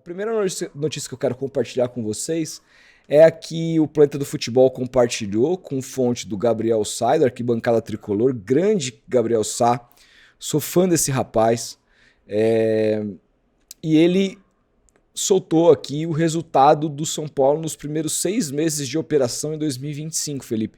primeira notícia que eu quero compartilhar com vocês é a que o Planeta do Futebol compartilhou com fonte do Gabriel Sá, da Arquibancada Tricolor. Grande Gabriel Sá, sou fã desse rapaz. E ele soltou aqui o resultado do São Paulo nos primeiros 6 meses de operação em 2025, Felipe.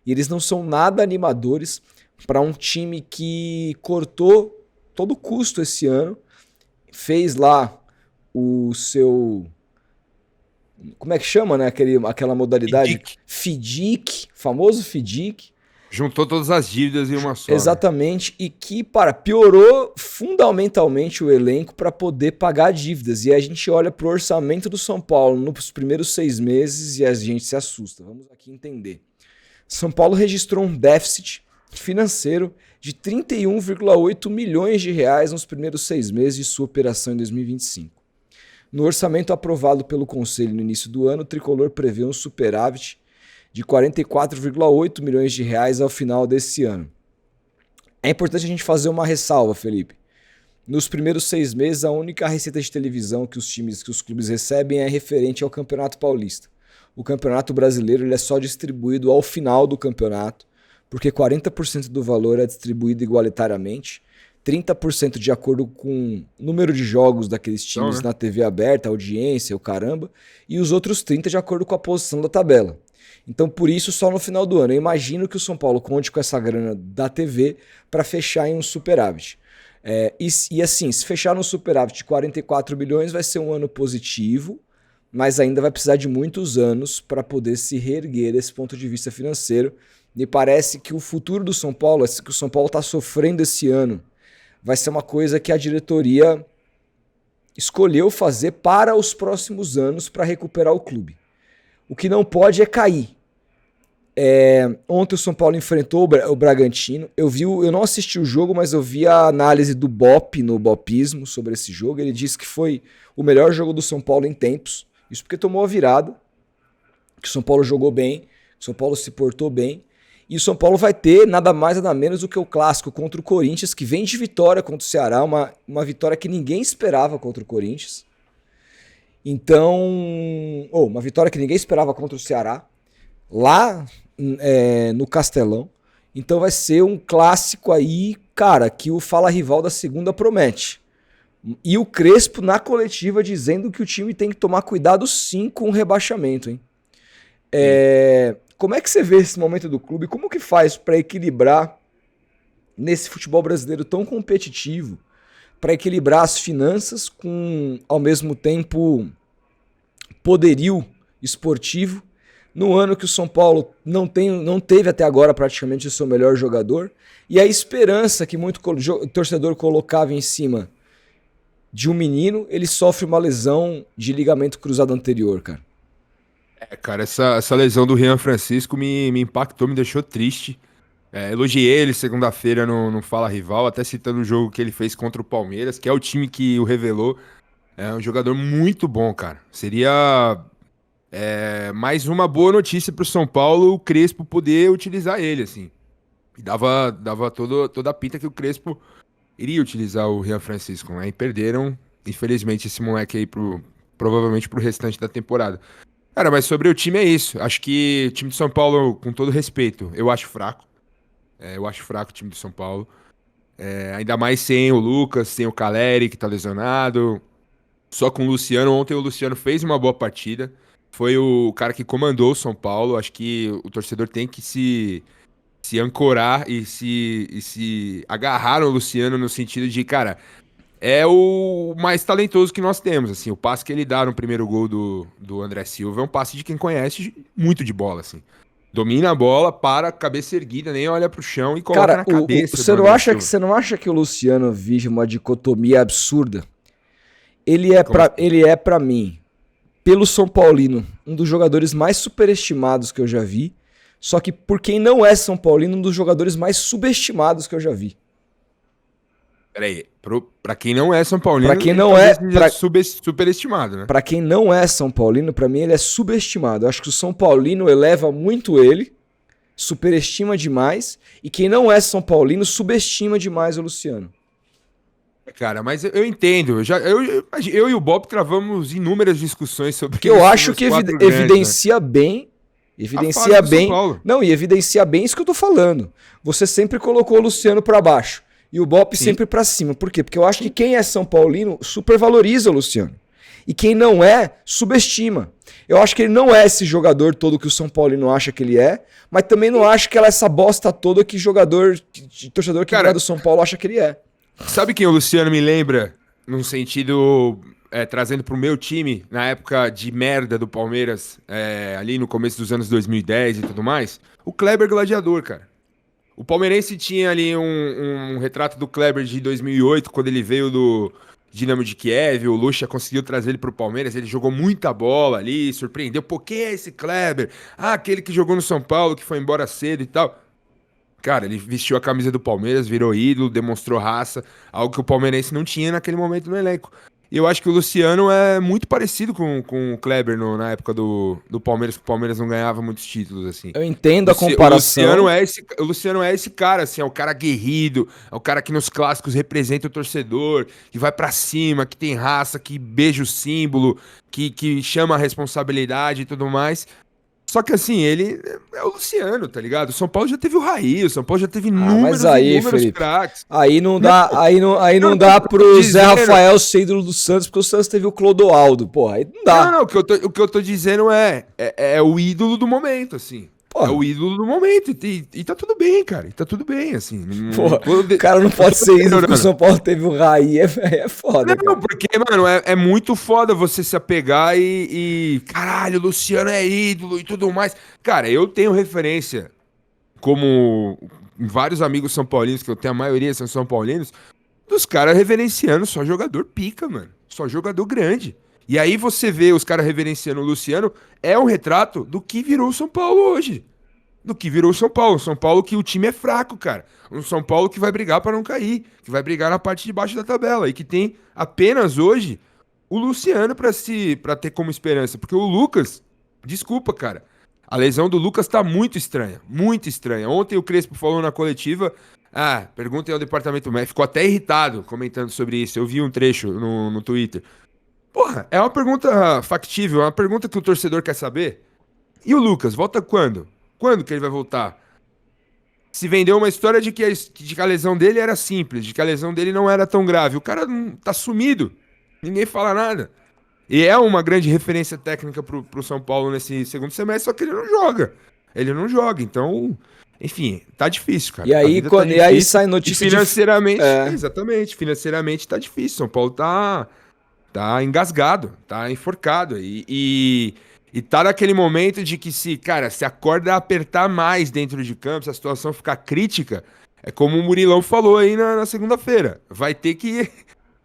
E eles não são nada animadores para um time que cortou todo o custo esse ano, fez lá o seu... Como é que chama, né? Aquela modalidade? FIDIC, famoso FIDIC. Juntou todas as dívidas em uma só. Exatamente, né? E que piorou fundamentalmente o elenco para poder pagar dívidas. E a gente olha para o orçamento do São Paulo nos primeiros 6 meses e a gente se assusta. Vamos aqui entender. São Paulo registrou um déficit financeiro de 31,8 milhões de reais nos primeiros 6 meses de sua operação em 2025. No orçamento aprovado pelo Conselho no início do ano, o Tricolor prevê um superávit de 44,8 milhões de reais ao final desse ano. É importante a gente fazer uma ressalva, Felipe. Nos primeiros 6 meses, a única receita de televisão que os clubes recebem é referente ao Campeonato Paulista. O Campeonato Brasileiro ele é só distribuído ao final do campeonato, porque 40% do valor é distribuído igualitariamente, 30% de acordo com o número de jogos daqueles times na TV aberta, audiência, o caramba, e os outros 30% de acordo com a posição da tabela. Então, por isso, só no final do ano. Eu imagino que o São Paulo conte com essa grana da TV para fechar em um superávit. E assim, se fechar no superávit de 44 milhões, vai ser um ano positivo, mas ainda vai precisar de muitos anos para poder se reerguer desse ponto de vista financeiro. Me parece que o futuro do São Paulo, que o São Paulo está sofrendo esse ano, vai ser uma coisa que a diretoria escolheu fazer para os próximos anos para recuperar o clube. O que não pode é cair. Ontem o São Paulo enfrentou o Bragantino. Eu não assisti o jogo, mas eu vi a análise do Bop no Bopismo sobre esse jogo. Ele disse que foi o melhor jogo do São Paulo em tempos. Isso porque tomou a virada, que o São Paulo jogou bem, o São Paulo se portou bem. E o São Paulo vai ter nada mais, nada menos do que o clássico contra o Corinthians, que vem de vitória contra o Ceará, uma vitória que ninguém esperava contra o Corinthians. Então, uma vitória que ninguém esperava contra o Ceará, lá no Castelão. Então vai ser um clássico aí, cara, que o Fala Rival da segunda promete. E o Crespo na coletiva dizendo que o time tem que tomar cuidado sim com o rebaixamento, hein? Como é que você vê esse momento do clube? Como que faz para equilibrar nesse futebol brasileiro tão competitivo, para equilibrar as finanças com, ao mesmo tempo, poderio esportivo, no ano que o São Paulo não teve até agora praticamente o seu melhor jogador, e a esperança que muito torcedor colocava em cima de um menino, ele sofre uma lesão de ligamento cruzado anterior, cara. Cara, essa lesão do Rian Francisco me impactou, me deixou triste. Elogiei ele segunda-feira no Fala Rival, até citando o jogo que ele fez contra o Palmeiras, que é o time que o revelou. É um jogador muito bom, cara. Seria mais uma boa notícia pro São Paulo o Crespo poder utilizar ele, assim. E dava toda a pinta que o Crespo iria utilizar o Rian Francisco, né? E perderam, infelizmente, esse moleque aí provavelmente pro restante da temporada. Cara, mas sobre o time é isso. Acho que o time de São Paulo, com todo respeito, eu acho fraco. Eu acho fraco o time de São Paulo. Ainda mais sem o Lucas, sem o Caleri, que tá lesionado. Só com o Luciano. Ontem o Luciano fez uma boa partida. Foi o cara que comandou o São Paulo. Acho que o torcedor tem que se ancorar e se agarrar no Luciano no sentido de, cara, é o mais talentoso que nós temos, assim. O passe que ele dá no primeiro gol do André Silva é um passe de quem conhece muito de bola, assim. Domina a bola, para, cabeça erguida, nem olha pro chão e coloca na cabeça. Você não acha que o Luciano vive uma dicotomia absurda? Ele é pra mim, pelo São Paulino, um dos jogadores mais superestimados que eu já vi. Só que por quem não é São Paulino, um dos jogadores mais subestimados que eu já vi. Peraí, pra quem não é São Paulino, pra quem não é superestimado, né? Pra quem não é São Paulino, pra mim ele é subestimado. Eu acho que o São Paulino eleva muito ele, superestima demais, e quem não é São Paulino subestima demais o Luciano. Cara, mas eu entendo. Eu e o Bob travamos inúmeras discussões sobre Que eu isso acho nos que quatro grandes, né? evidencia bem. A fase Evidencia do São bem. Paulo. Não, e evidencia bem isso que eu tô falando. Você sempre colocou o Luciano pra baixo. E o Bop Sim. sempre pra cima. Por quê? Porque eu acho que quem é São Paulino supervaloriza o Luciano. E quem não é, subestima. Eu acho que ele não é esse jogador todo que o São Paulino acha que ele é, mas também não acho que ela é essa bosta toda que torcedor que Cara, é do São Paulo acha que ele é. sabe quem o Luciano me lembra? Num sentido, trazendo pro meu time, na época de merda do Palmeiras, ali no começo dos anos 2010 e tudo mais? O Kleber Gladiador, cara. O palmeirense tinha ali um retrato do Kleber de 2008, quando ele veio do Dinamo de Kiev, o Lucha conseguiu trazer ele pro Palmeiras, ele jogou muita bola ali, surpreendeu. Pô, quem é esse Kleber? Ah, aquele que jogou no São Paulo, que foi embora cedo e tal. Cara, ele vestiu a camisa do Palmeiras, virou ídolo, demonstrou raça, algo que o palmeirense não tinha naquele momento no elenco. E eu acho que o Luciano é muito parecido com o Kleber na época do Palmeiras, que o Palmeiras não ganhava muitos títulos, assim. Eu entendo a O comparação. Luciano é esse cara, assim, é o cara aguerrido, é o cara que nos clássicos representa o torcedor, que vai pra cima, que tem raça, que beija o símbolo, que chama a responsabilidade e tudo mais. Só que assim, ele é o Luciano, tá ligado? O São Paulo já teve o Raí, o São Paulo já teve Ah, mas inúmeros e aí, inúmeros Felipe, craques. aí não Não, dá, aí não não, dá eu tô pro Zé dizendo. Rafael ser ídolo do Santos, porque o Santos teve o Clodoaldo, porra, aí não Não, dá. não, o que eu tô dizendo é o ídolo do momento, assim. É Porra, o ídolo do momento. E tá tudo bem, cara. E tá tudo bem, assim. porra, o cara não pode ser ídolo porque o São Paulo teve o Raí, é foda, Não, cara. porque, mano, é muito foda você se apegar caralho, o Luciano é ídolo e tudo mais. Cara, eu tenho referência, como vários amigos são paulinos, que eu tenho, a maioria são são paulinos, dos caras reverenciando só jogador pica, mano. Só jogador grande. E aí você vê os caras reverenciando o Luciano, é um retrato do que virou o São Paulo hoje. Do que virou o São Paulo. Um São Paulo que o time é fraco, cara. Um São Paulo que vai brigar pra não cair, que vai brigar na parte de baixo da tabela e que tem apenas hoje o Luciano para ter como esperança, porque o Lucas, desculpa, cara. A lesão do Lucas tá muito estranha, muito estranha. Ontem o Crespo falou na coletiva, perguntem ao departamento médico, ficou até irritado comentando sobre isso. Eu vi um trecho no Twitter. Porra, é uma pergunta factível, é uma pergunta que o torcedor quer saber. E o Lucas, volta quando? Quando que ele vai voltar? Se vendeu uma história de que a lesão dele era simples, de que a lesão dele não era tão grave. O cara tá sumido. Ninguém fala nada. E é uma grande referência técnica pro São Paulo nesse segundo semestre, só que ele não joga. Ele não joga, então, enfim, tá difícil, cara. E A aí, vida tá e aí difícil. sai E notícia financeiramente, É, exatamente, financeiramente tá difícil. São Paulo tá engasgado, tá enforcado. E tá naquele momento de que se a corda apertar mais dentro de campo, se a situação ficar crítica, é como o Murilão falou aí na segunda-feira. Vai ter que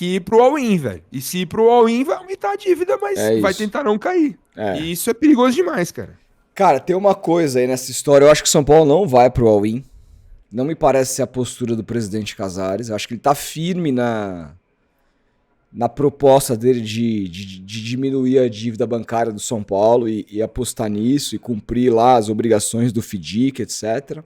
ir pro all-in, velho. E se ir pro all-in, vai aumentar a dívida, mas é vai isso. tentar não cair. É. E isso é perigoso demais, cara. Cara, tem uma coisa aí nessa história. Eu acho que o São Paulo não vai pro all-in. Não me parece ser a postura do presidente Casares. Eu acho que ele tá firme na proposta dele de diminuir a dívida bancária do São Paulo e apostar nisso e cumprir lá as obrigações do FDIC, etc.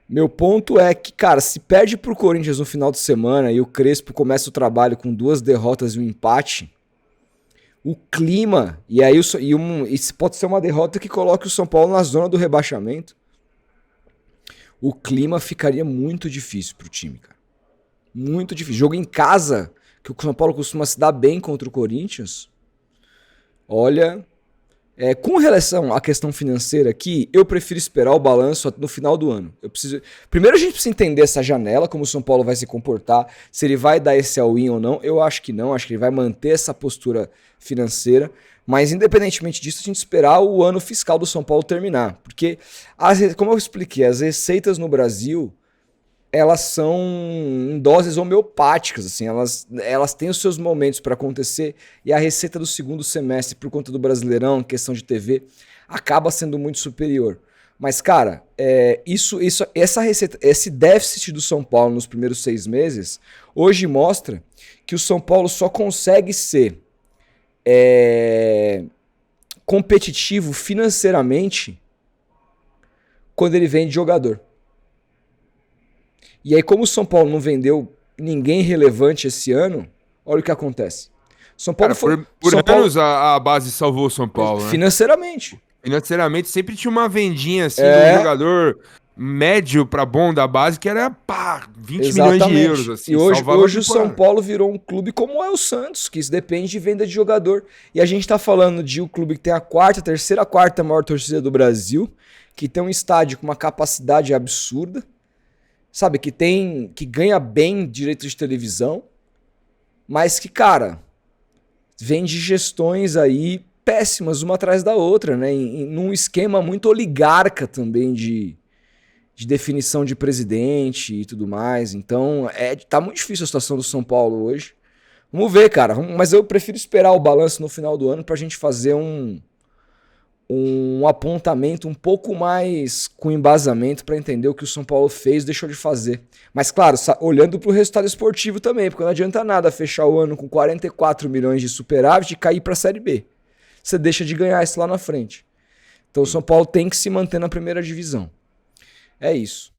Meu ponto é que, cara, se perde pro Corinthians no final de semana e o Crespo começa o trabalho com 2 derrotas e um empate, o clima, e aí isso pode ser uma derrota que coloque o São Paulo na zona do rebaixamento, o clima ficaria muito difícil pro time, cara. Muito difícil. Jogo em casa, que o São Paulo costuma se dar bem contra o Corinthians, olha... com relação à questão financeira aqui, eu prefiro esperar o balanço no final do ano. Primeiro a gente precisa entender essa janela, como o São Paulo vai se comportar, se ele vai dar esse all-in ou não. Eu acho que não, acho que ele vai manter essa postura financeira, mas independentemente disso, a gente esperar o ano fiscal do São Paulo terminar. Porque, como eu expliquei, as receitas no Brasil, elas são em doses homeopáticas, assim, elas têm os seus momentos para acontecer e a receita do segundo semestre, por conta do Brasileirão, questão de TV, acaba sendo muito superior. Mas, cara, essa receita, esse déficit do São Paulo nos primeiros 6 meses, hoje mostra que o São Paulo só consegue ser competitivo financeiramente quando ele vende jogador. E aí, como o São Paulo não vendeu ninguém relevante esse ano, olha o que acontece. São Paulo Cara, por São Paulo, anos a base salvou o São Paulo, né? financeiramente. Financeiramente sempre tinha uma vendinha assim do É, jogador médio pra bom da base que era, pá, 20 milhões de euros, exatamente. E assim, hoje, salvava a hoje o São temporada. Paulo virou um clube como é o Santos, que isso depende de venda de jogador. E a gente tá falando de um clube que tem a quarta maior torcida do Brasil, que tem um estádio com uma capacidade absurda, sabe, que ganha bem direitos de televisão, mas que, cara, vem de gestões aí péssimas uma atrás da outra, né? Num esquema muito oligarca também de definição de presidente e tudo mais. Então, tá muito difícil a situação do São Paulo hoje. Vamos ver, cara. Mas eu prefiro esperar o balanço no final do ano pra gente fazer um apontamento um pouco mais com embasamento para entender o que o São Paulo fez e deixou de fazer. Mas claro, olhando para o resultado esportivo também, porque não adianta nada fechar o ano com 44 milhões de superávit e cair para a Série B. Você deixa de ganhar isso lá na frente. Então o São Paulo tem que se manter na primeira divisão. É isso.